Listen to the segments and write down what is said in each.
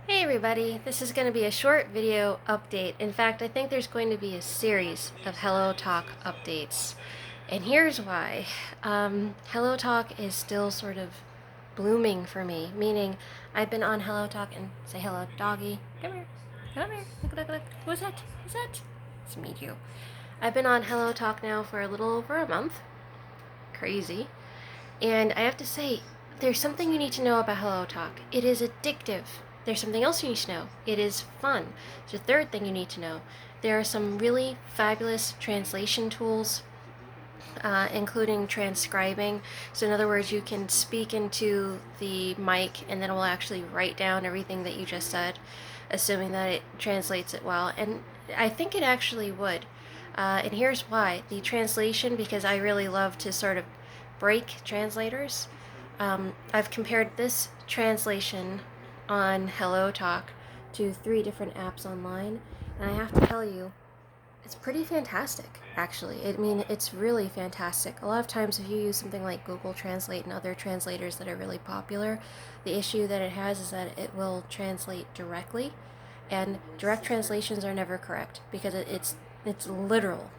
Hey everybody, this is going to be a short video update. In fact, I think there's going to be a series of Hellotalk updates. And here's why. Hellotalk is still sort of blooming for me, meaning I've been on Hellotalk and say hello, doggy. Come here. Come here. Look, look, look. Who's that? Who's that? It's me, you. I've been on Hellotalk now for a little over a month. Crazy. And I have to say, there's something you need to know about Hellotalk. It is addictive. There's something else you need to know. It is fun. There's a third thing you need to know. There are some really fabulous translation tools, including transcribing. So, in other words, you can speak into the mic and then it will actually write down everything that you just said, assuming that it translates it well. And I think it actually would. And here's why. The translation, because I really love to sort of break translators. I've compared this translation on Hellotalk to 3 different apps online, and I have to tell you, it's pretty fantastic, actually. I mean, it's really fantastic. A lot of times, if you use something like Google Translate and other translators that are really popular, the issue that it has is that it will translate directly, and direct translations are never correct because it's literal,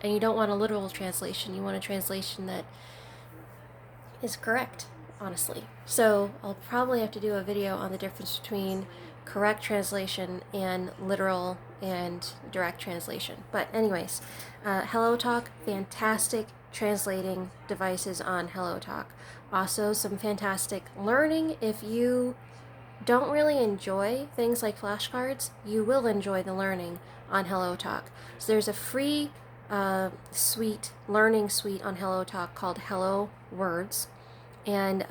and you don't want a literal translation. You want a translation that is correct, honestly. So I'll probably have to do a video on the difference between correct translation and literal and direct translation. But anyways, HelloTalk, fantastic translating devices on HelloTalk. Also, some fantastic learning. If you don't really enjoy things like flashcards, you will enjoy the learning on HelloTalk. So there's a free learning suite on HelloTalk called Hello Words, and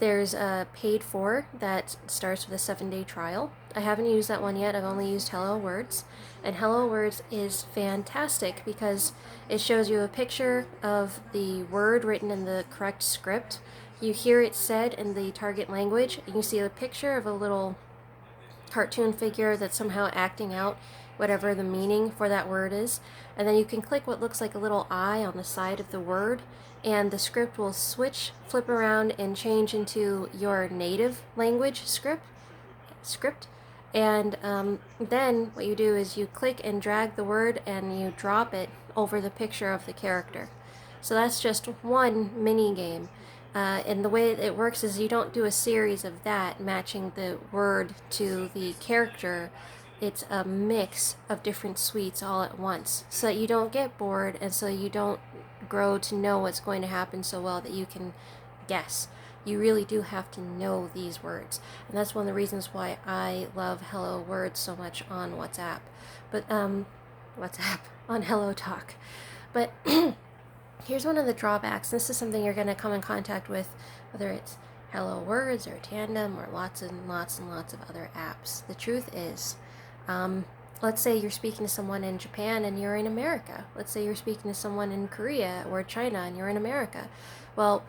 there's a paid for that starts with a 7-day trial. I haven't used that one yet. I've only used Hello Words, and Hello Words is fantastic because it shows you a picture of the word written in the correct script. You hear it said in the target language, and you see a picture of a little cartoon figure that's somehow acting out whatever the meaning for that word is. And then you can click what looks like a little eye on the side of the word, and the script will flip around, and change into your native language script. And then what you do is you click and drag the word and you drop it over the picture of the character. So that's just one mini game. And the way it works is you don't do a series of that matching the word to the character. It's a mix of different suites all at once, so that you don't get bored and so you don't grow to know what's going to happen so well that you can guess. You really do have to know these words, and that's one of the reasons why I love Hello Words so much on WhatsApp. But WhatsApp on HelloTalk. But here's one of the drawbacks. This is something you're going to come in contact with, whether it's Hello Words or Tandem or lots and lots and lots of other apps. The truth is, let's say you're speaking to someone in Japan and you're in America. Let's say you're speaking to someone in Korea or China and you're in America. Well,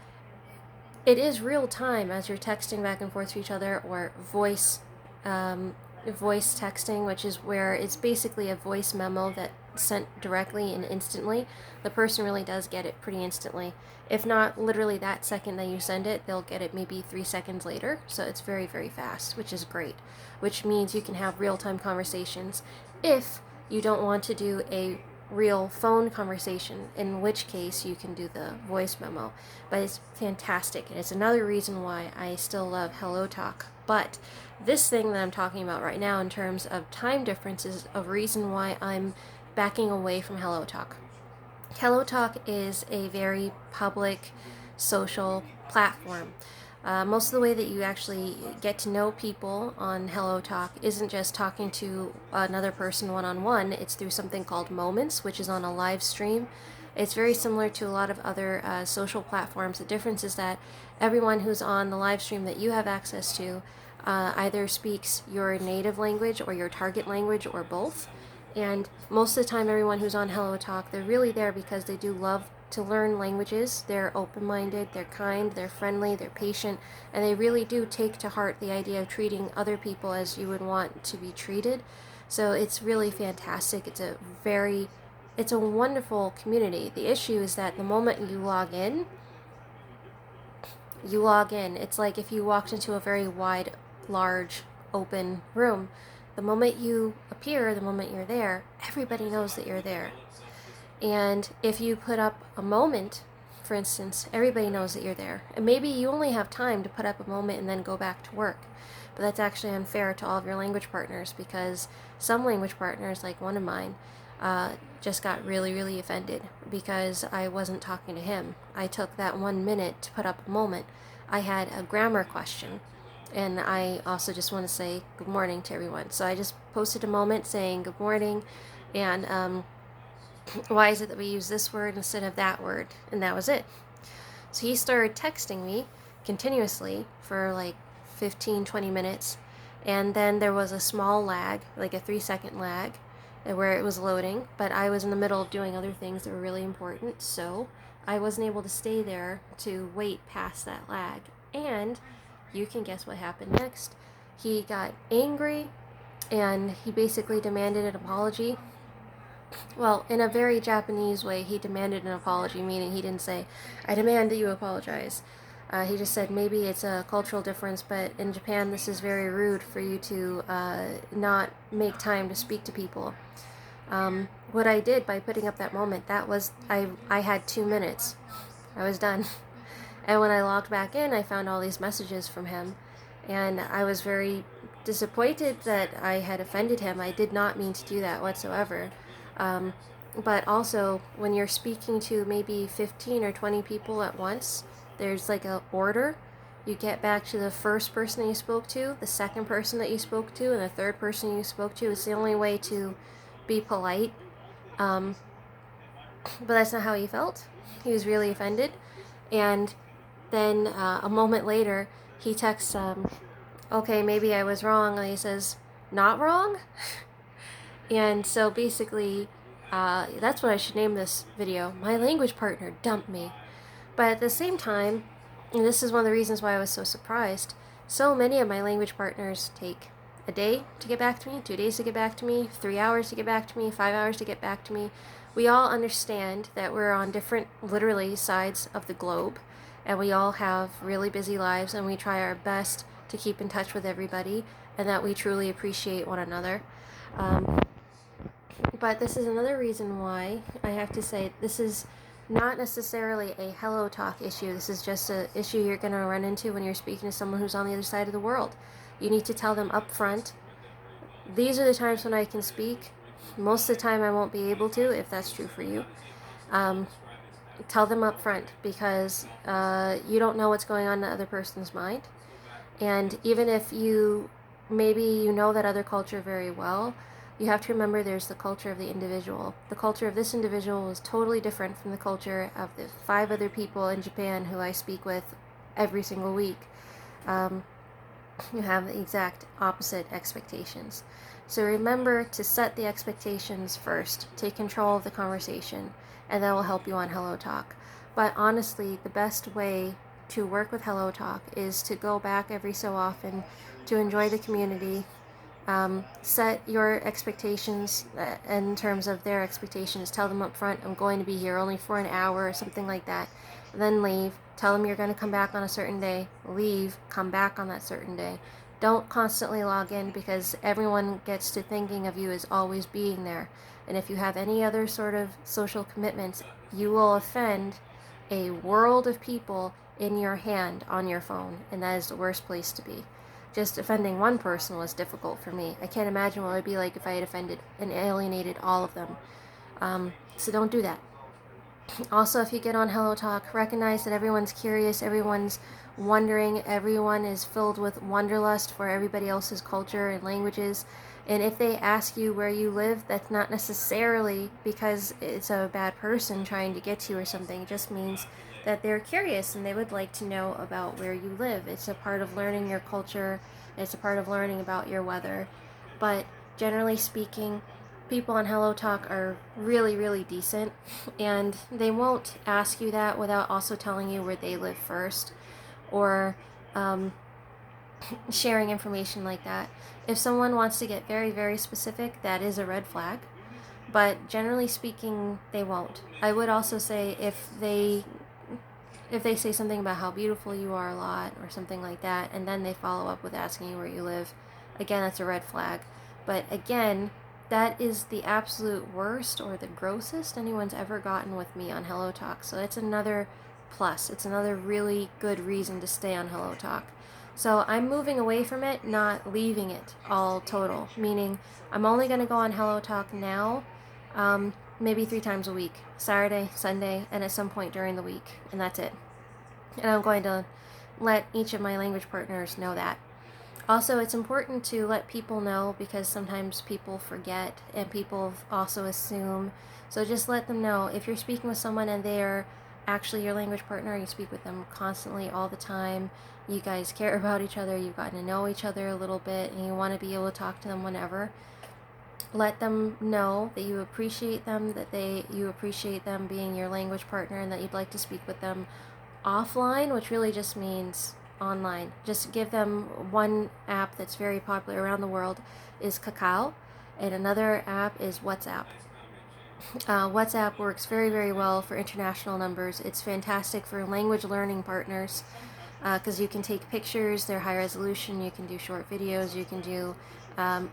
it is real time as you're texting back and forth to each other, or voice texting, which is where it's basically a voice memo that sent directly and instantly. The person really does get it pretty instantly. If not literally that second that you send it, they'll get it maybe 3 seconds later. So it's very, very fast, which is great, which means you can have real-time conversations if you don't want to do a real phone conversation, in which case you can do the voice memo. But it's fantastic, and it's another reason why I still love HelloTalk. But this thing that I'm talking about right now in terms of time difference is a reason why I'm backing away from HelloTalk. HelloTalk is a very public social platform. Most of the way that you actually get to know people on HelloTalk isn't just talking to another person one-on-one. It's through something called Moments, which is on a live stream. It's very similar to a lot of other social platforms. The difference is that everyone who's on the live stream that you have access to either speaks your native language or your target language or both. And most of the time, everyone who's on HelloTalk, they're really there because they do love to learn languages. They're open-minded, they're kind, they're friendly, they're patient, and they really do take to heart the idea of treating other people as you would want to be treated. So it's really fantastic. It's a wonderful community. The issue is that the moment you log in, it's like if you walked into a very wide large open room. The moment you appear, the moment you're there, everybody knows that you're there. And if you put up a moment, for instance, everybody knows that you're there. And maybe you only have time to put up a moment and then go back to work. But that's actually unfair to all of your language partners, because some language partners, like one of mine, just got really, really offended because I wasn't talking to him. I took that 1 minute to put up a moment. I had a grammar question, and I also just want to say good morning to everyone. So I just posted a moment saying good morning, and why is it that we use this word instead of that word? And that was it. So he started texting me continuously for like 15-20 minutes, and then there was a small lag, like a 3-second lag, where it was loading, but I was in the middle of doing other things that were really important, so I wasn't able to stay there to wait past that lag. And you can guess what happened next. He got angry, and he basically demanded an apology. Well, in a very Japanese way, he demanded an apology, meaning he didn't say, I demand that you apologize. He just said, maybe it's a cultural difference, but in Japan, this is very rude for you to not make time to speak to people. What I did by putting up that moment, that was, I had 2 minutes. I was done. And when I logged back in, I found all these messages from him, and I was very disappointed that I had offended him. I did not mean to do that whatsoever. But also, when you're speaking to maybe 15 or 20 people at once, there's like a order. You get back to the first person that you spoke to, the second person that you spoke to, and the third person you spoke to. It's the only way to be polite. But that's not how he felt. He was really offended. And then a moment later, he texts, okay, maybe I was wrong. And he says, not wrong? And so basically, that's what I should name this video. My language partner dumped me. But at the same time, and this is one of the reasons why I was so surprised, so many of my language partners take a day to get back to me, 2 days to get back to me, 3 hours to get back to me, 5 hours to get back to me. We all understand that we're on different, literally, sides of the globe, and we all have really busy lives, and we try our best to keep in touch with everybody, and that we truly appreciate one another. But this is another reason why I have to say this is not necessarily a Hellotalk issue. This is just an issue you're going to run into when you're speaking to someone who's on the other side of the world. You need to tell them up front, these are the times when I can speak. Most of the time I won't be able to, if that's true for you. Tell them up front, because you don't know what's going on in the other person's mind. And even if maybe you know that other culture very well, you have to remember there's the culture of the individual. The culture of this individual is totally different from the culture of the 5 other people in Japan who I speak with every single week. You have the exact opposite expectations. So remember to set the expectations first. Take control of the conversation, and that will help you on Hellotalk. But honestly, the best way to work with Hellotalk is to go back every so often, to enjoy the community. Set your expectations in terms of their expectations. Tell them up front, I'm going to be here only for an hour or something like that. Then leave. Tell them you're going to come back on a certain day. Leave. Come back on that certain day. Don't constantly log in, because everyone gets to thinking of you as always being there. And if you have any other sort of social commitments, you will offend a world of people in your hand on your phone, and that is the worst place to be. Just offending one person was difficult for me. I can't imagine what it would be like if I had offended and alienated all of them. So don't do that. Also, if you get on Hellotalk, recognize that everyone's curious, everyone's wondering, everyone is filled with wanderlust for everybody else's culture and languages. And if they ask you where you live, that's not necessarily because it's a bad person trying to get to you or something. It just means that they're curious and they would like to know about where you live. It's a part of learning your culture. It's a part of learning about your weather. But generally speaking, people on Hellotalk are really, really decent, and they won't ask you that without also telling you where they live first, or sharing information like that. If someone wants to get very, very specific, that is a red flag, but generally speaking, they won't. I would also say if they if they say something about how beautiful you are a lot or something like that, and then they follow up with asking you where you live, again, that's a red flag. But again, that is the absolute worst or the grossest anyone's ever gotten with me on Hellotalk. So it's another plus. It's another really good reason to stay on Hellotalk. So I'm moving away from it, not leaving it all total, meaning I'm only going to go on Hellotalk now, maybe 3 times a week, Saturday, Sunday, and at some point during the week, and that's it. And I'm going to let each of my language partners know that. Also, it's important to let people know because sometimes people forget and people also assume. So just let them know if you're speaking with someone and they're actually your language partner, you speak with them constantly all the time, you guys care about each other, you've gotten to know each other a little bit, and you want to be able to talk to them whenever. Let them know that you appreciate them, that you appreciate them being your language partner, and that you'd like to speak with them offline, which really just means online. Just give them one app that's very popular around the world is Kakao, and another app is WhatsApp. WhatsApp works very, very well for international numbers. It's fantastic for language learning partners because you can take pictures, they're high resolution, you can do short videos, you can do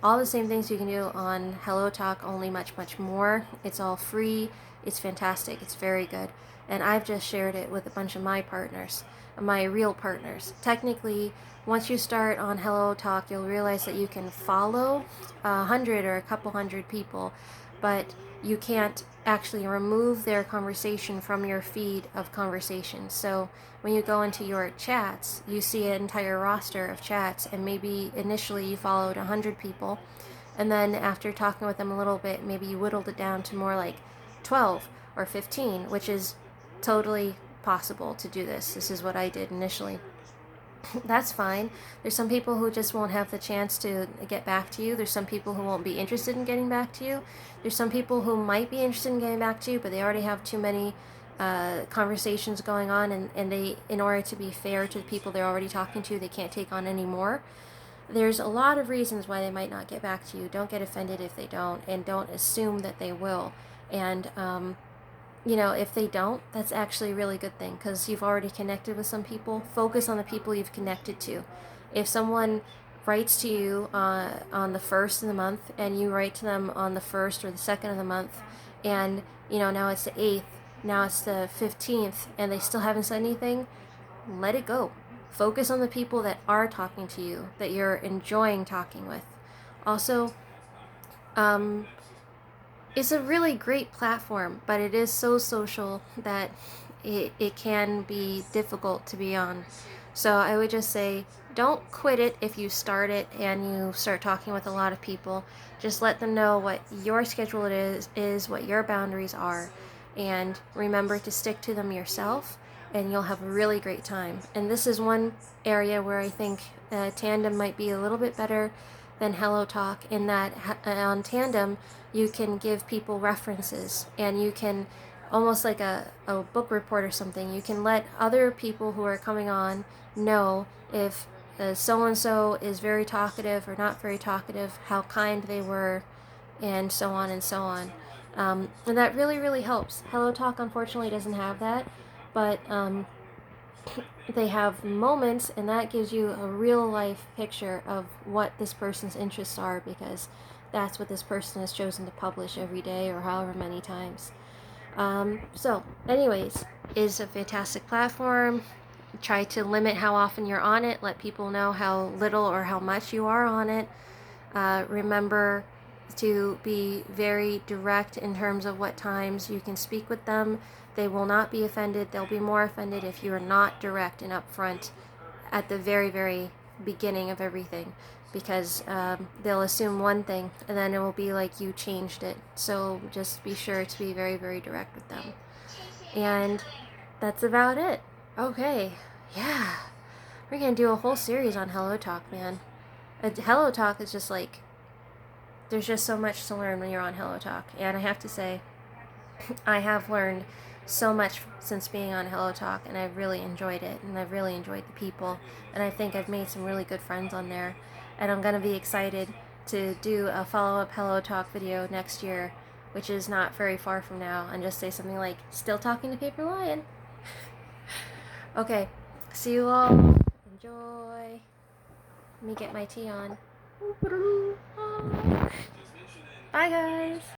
all the same things you can do on Hellotalk, only much, much more. It's all free, it's fantastic, it's very good. And I've just shared it with a bunch of my partners, my real partners. Technically, once you start on Hellotalk, you'll realize that you can follow 100 or a couple hundred people, but you can't actually remove their conversation from your feed of conversations. So when you go into your chats, you see an entire roster of chats, and maybe initially you followed 100 people, and then after talking with them a little bit, maybe you whittled it down to more like 12 or 15, which is totally possible to do this. This is what I did initially. That's fine. There's some people who just won't have the chance to get back to you. There's some people who won't be interested in getting back to you. There's some people who might be interested in getting back to you, but they already have too many conversations going on, and they, in order to be fair to the people they're already talking to, they can't take on any more. There's a lot of reasons why they might not get back to you. Don't get offended if they don't, and don't assume that they will. And if they don't, that's actually a really good thing because you've already connected with some people. Focus on the people you've connected to. If someone writes to you on the 1st of the month and you write to them on the 1st or the 2nd of the month, and now it's the 8th, now it's the 15th, and they still haven't said anything, let it go. Focus on the people that are talking to you, that you're enjoying talking with. Also, it's a really great platform, but it is so social that it can be difficult to be on. So I would just say don't quit it if you start it and you start talking with a lot of people. Just let them know what your schedule is what your boundaries are, and remember to stick to them yourself, and you'll have a really great time. And this is one area where I think Tandem might be a little bit better than Hellotalk, in that on Tandem you can give people references, and you can, almost like a book report or something, you can let other people who are coming on know if so-and-so is very talkative or not very talkative, how kind they were, and so on and so on. And that really, really helps. Hellotalk unfortunately doesn't have that, but they have moments, and that gives you a real life picture of what this person's interests are, because that's what this person has chosen to publish every day or however many times. So anyways, is a fantastic platform. Try to limit how often you're on it. Let people know how little or how much you are on it. Remember to be very direct in terms of what times you can speak with them. They will not be offended. They'll be more offended if you're not direct and upfront at the very, very beginning of everything, because they'll assume one thing and then it will be like you changed it. So just be sure to be very, very direct with them. And that's about it. Okay, yeah. We're going to do a whole series on Hellotalk, man. Hellotalk is just like, there's just so much to learn when you're on Hellotalk. And I have to say, I have learned so much since being on Hellotalk, and I've really enjoyed it, and I've really enjoyed the people, and I think I've made some really good friends on there, and I'm going to be excited to do a follow-up Hellotalk video next year, which is not very far from now, and just say something like, still talking to Paper Lion. Okay, see you all. Enjoy. Let me get my tea on. Bye, guys.